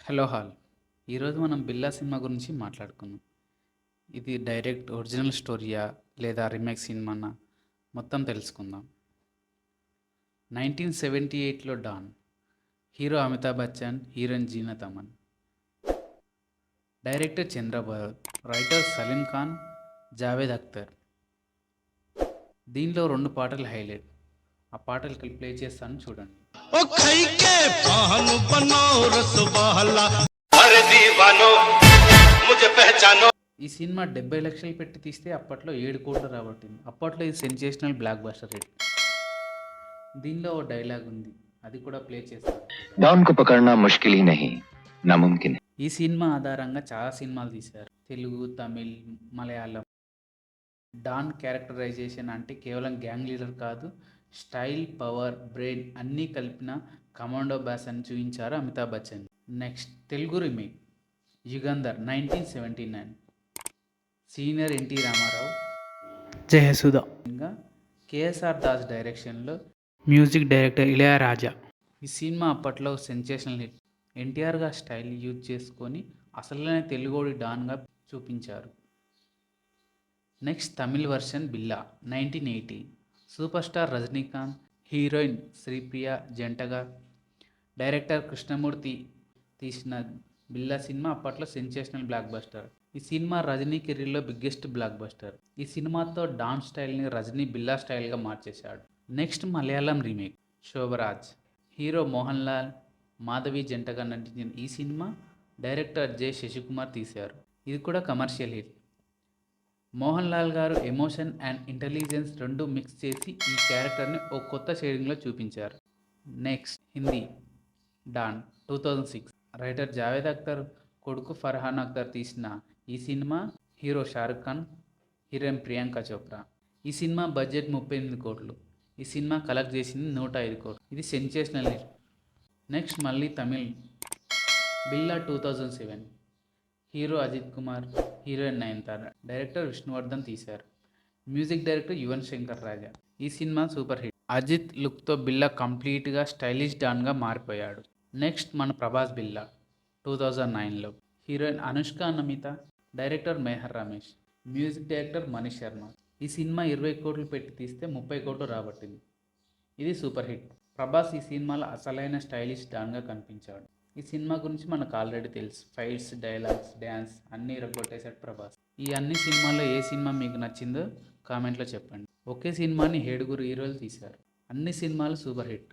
Hello hall. ఈరోజు మనం బిల్లా cinema గురించి మాట్లాడుకుందాం. ఇది డైరెక్ట్ ఒరిజినల్ స్టోరీయా లేదా రీమేక్ సినిమానా మొత్తం తెలుసుకుందాం. 1978లో Don. Hero Amitabh Bachchan, heroine Zeenat Aman. Director Chandra Bharat, writer Salim Khan, Javed Akhtar. దీనిలో 2 పాటలు హైలైట్. ఆ పాటలు ప్లే చేస్తాను చూడండి. ओ खई के पान बनाओ रसवाला अरे दीवानो मुझे पहचानो. ఈ సినిమా 70 లక్షలు పెట్టి తీస్తే అప్పట్లో 7 కోట్లు రాబట్టింది. అప్పట్లో ఇది సెన్సేషనల్ బ్లాక్ బస్టర్ హిట్. దీనిలో ఓ డైలాగ్ ఉంది, అది కూడా ప్లే చేస్తాను. डॉन को पकड़ना मुश्किल ही नहीं नामुमकिन है. ఈ సినిమా ఆధారంగా చాలా సినిమాలు తీశారు. తెలుగు, తమిళ్, మలయాళం. డాన్ క్యారెక్టరైజేషన్ అంటే కేవలం గ్యాంగ్ లీడర్ కాదు, స్టైల్, పవర్, బ్రెయిన్ అన్నీ కలిపిన కమాండో బాస్ అని చూపించారు Amitabh Bachchan. Next Telugu remake Yugandhar 1979. Senior NT Ramarao, Jayasudha, ఇంకా కేఎస్ఆర్ దాస్ డైరెక్షన్లో, మ్యూజిక్ డైరెక్టర్ ఇళయరాజా. ఈ సినిమా అప్పట్లో సెన్సేషనల్ హిట్. ఎన్టీఆర్గా స్టైల్ యూజ్ చేసుకొని అసలైన తెలుగోడి డాన్గా చూపించారు. నెక్స్ట్ తమిళ్ వర్షన్ బిల్లా 1980. Super star Rajinikanth, heroine Sripriya జంటగా డైరెక్టర్ కృష్ణమూర్తి తీసిన బిల్లా సినిమా అప్పట్లో సెన్సేషనల్ బ్లాక్ బస్టర్. ఈ సినిమా రజనీ కెరీర్లో బిగ్గెస్ట్ బ్లాక్ బస్టర్. ఈ సినిమాతో డాన్ స్టైల్ని రజనీ బిల్లా స్టైల్గా మార్చేశాడు. Next Malayalam remake Shobharaj. Hero Mohan Lal, Madhavi జంటగా నటించిన ఈ సినిమా డైరెక్టర్ జె శశికుమార్ తీశారు. ఇది కూడా కమర్షియల్ హిట్. మోహన్ లాల్ గారు ఎమోషన్ అండ్ ఇంటెలిజెన్స్ రెండు మిక్స్ చేసి ఈ క్యారెక్టర్ని ఓ కొత్త షేడింగ్లో చూపించారు. Next Hindi don 2006. Writer Javed Akhtar కొడుకు ఫర్హాన్ అఖ్తర్ తీసిన ఈ సినిమా హీరో షారుఖ్ ఖాన్, హీరోయిన్ ప్రియాంక చోప్రా. ఈ సినిమా బడ్జెట్ 38 కోట్లు. ఈ సినిమా కలెక్ట్ చేసింది 105 కోట్లు. ఇది సెన్సేషనల్ హిట్. నెక్స్ట్ మళ్ళీ Tamil Billa 2007. Hero Ajith Kumar, heroine Nayanthara. Director Vishnuvardhan తీశారు. Music director Yuvan Shankar Raja. ఈ సినిమా సూపర్ హిట్. అజిత్ లుక్తో బిల్లా కంప్లీట్గా స్టైలిష్ డాన్గా మారిపోయాడు. నెక్స్ట్ మన ప్రభాస్ బిల్లా 2009లో. Heroine Anushka Namitha, director Meher Ramesh, music director Manish Sharma. ఈ సినిమా 20 కోట్లు పెట్టి తీస్తే 30 కోట్లు రాబట్టింది. ఇది సూపర్ హిట్. ప్రభాస్ ఈ సినిమాలో అసలైన స్టైలిష్ డాన్గా కనిపించాడు. ఈ సినిమా గురించి మనకు ఆల్రెడీ తెలుసు. ఫైట్స్, డైలాగ్స్, డ్యాన్స్ అన్నీ రగ్గొట్టేశాడు ప్రభాస్. ఈ అన్ని సినిమాల్లో ఏ సినిమా మీకు నచ్చిందో కామెంట్లో చెప్పండి. ఒకే సినిమాని 7 హీరోలు తీశారు. అన్ని సినిమాలు సూపర్ హిట్.